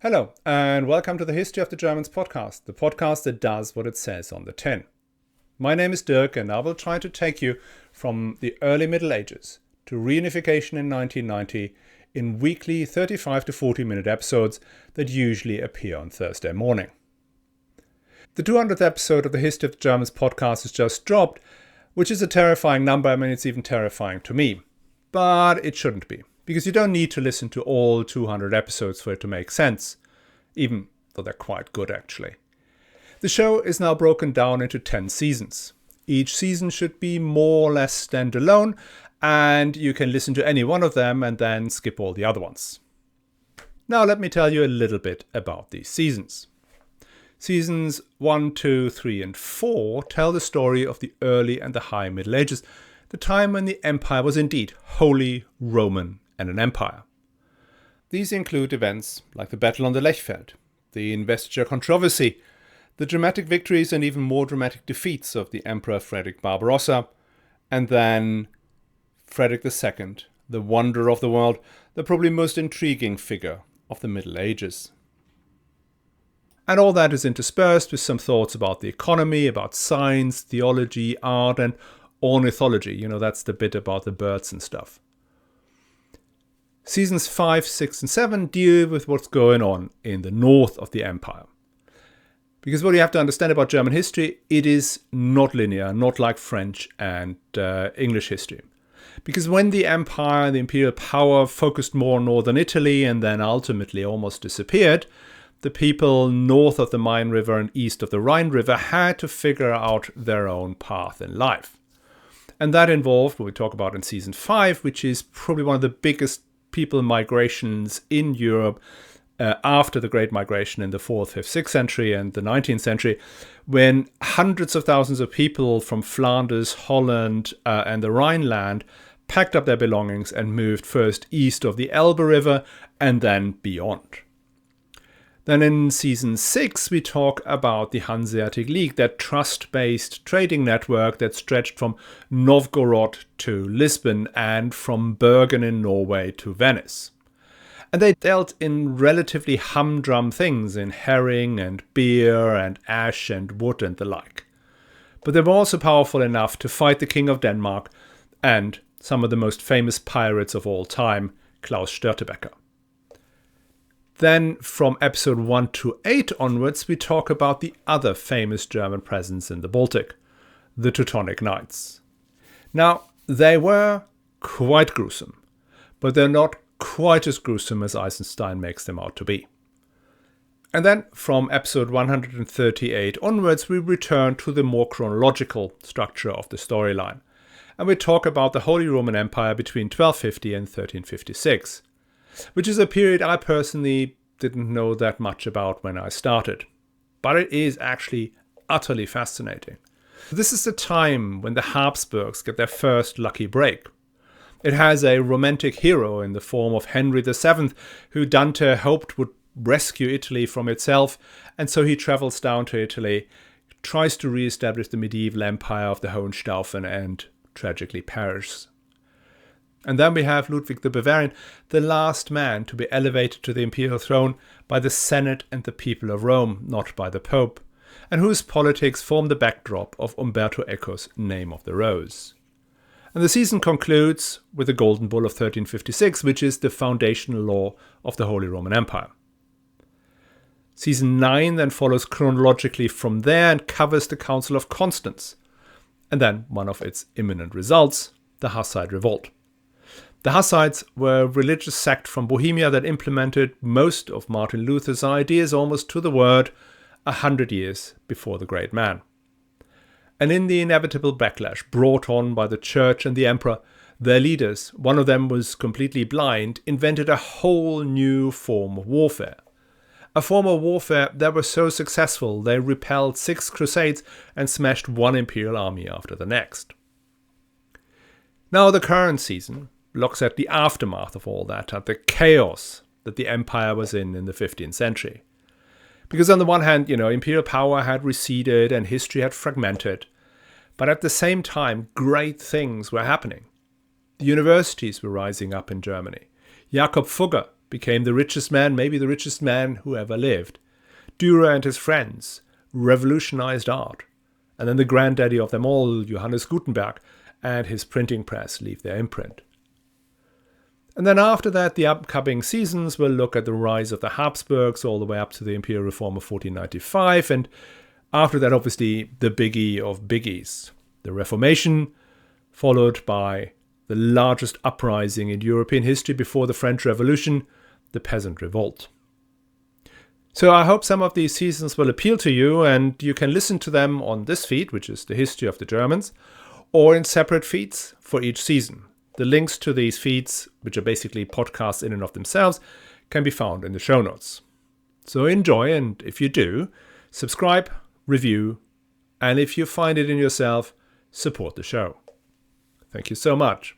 Hello, and welcome to the History of the Germans podcast, the podcast that does what it says on the tin. My name is Dirk, and I will try to take you from the early Middle Ages to reunification in 1990 in weekly 35 to 40-minute episodes that usually appear on Thursday morning. The 200th episode of the History of the Germans podcast has just dropped, which is a terrifying number. I mean, it's even terrifying to me. But it shouldn't be, because you don't need to listen to all 200 episodes for it to make sense, even though they're quite good actually. The show is now broken down into 10 seasons. Each season should be more or less standalone, and you can listen to any one of them and then skip all the other ones. Now let me tell you a little bit about these seasons. Seasons 1, 2, 3 and 4 tell the story of the early and the high Middle Ages, the time when the empire was indeed Holy Roman and an empire. These include events like the Battle on the Lechfeld, the investiture controversy, the dramatic victories and even more dramatic defeats of the Emperor Frederick Barbarossa, and then Frederick II, the wonder of the world, the probably most intriguing figure of the Middle Ages. And all that is interspersed with some thoughts about the economy, about science, theology, art, and ornithology. You know, that's the bit about the birds and stuff. Seasons 5, 6, and 7 deal with what's going on in the north of the empire. Because what you have to understand about German history, it is not linear, not like French and English history. Because when the empire, the imperial power, focused more on northern Italy and then ultimately almost disappeared, the people north of the Main River and east of the Rhine River had to figure out their own path in life. And that involved what we talk about in season 5, which is probably one of the biggest people migrations in Europe after the Great Migration in the 4th, 5th, 6th century and the 19th century, when hundreds of thousands of people from Flanders, Holland, and the Rhineland packed up their belongings and moved first east of the Elbe River and then beyond. Then in season 6, we talk about the Hanseatic League, that trust-based trading network that stretched from Novgorod to Lisbon and from Bergen in Norway to Venice. And they dealt in relatively humdrum things, in herring and beer and ash and wood and the like. But they were also powerful enough to fight the King of Denmark and some of the most famous pirates of all time, Klaus Störtebeker. Then from episode 1 to 8 onwards, we talk about the other famous German presence in the Baltic, the Teutonic Knights. Now, they were quite gruesome, but they're not quite as gruesome as Eisenstein makes them out to be. And then from episode 138 onwards, we return to the more chronological structure of the storyline. And we talk about the Holy Roman Empire between 1250 and 1356. Which is a period I personally didn't know that much about when I started. But it is actually utterly fascinating. This is the time when the Habsburgs get their first lucky break. It has a romantic hero in the form of Henry VII, who Dante hoped would rescue Italy from itself, and so he travels down to Italy, tries to re-establish the medieval empire of the Hohenstaufen, and tragically perishes. And then we have Ludwig the Bavarian, the last man to be elevated to the imperial throne by the Senate and the people of Rome, not by the Pope, and whose politics form the backdrop of Umberto Eco's Name of the Rose. And the season concludes with the Golden Bull of 1356, which is the foundational law of the Holy Roman Empire. Season 9 then follows chronologically from there and covers the Council of Constance, and then one of its imminent results, the Hussite Revolt. The Hussites were a religious sect from Bohemia that implemented most of Martin Luther's ideas almost to the word 100 years before the great man. And in the inevitable backlash brought on by the church and the emperor, their leaders, one of them was completely blind, invented a whole new form of warfare. A form of warfare that was so successful they repelled 6 crusades and smashed one imperial army after the next. Now the current season looks at the aftermath of all that, at the chaos that the empire was in the 15th century. Because on the one hand, imperial power had receded and history had fragmented, but at the same time, great things were happening. The universities were rising up in Germany. Jakob Fugger, became the richest man, maybe the richest man who ever lived. Dürer and his friends revolutionized art. And then the granddaddy of them all, Johannes Gutenberg, and his printing press leave their imprint. And then after that, the upcoming seasons will look at the rise of the Habsburgs all the way up to the Imperial Reform of 1495. And after that, obviously, the biggie of biggies, the Reformation, followed by the largest uprising in European history before the French Revolution, the Peasant Revolt. So I hope some of these seasons will appeal to you, and you can listen to them on this feed, which is the history of the Germans, or in separate feeds for each season. The links to these feeds, which are basically podcasts in and of themselves, can be found in the show notes. So enjoy, and if you do, subscribe, review, and if you find it in yourself, support the show. Thank you so much.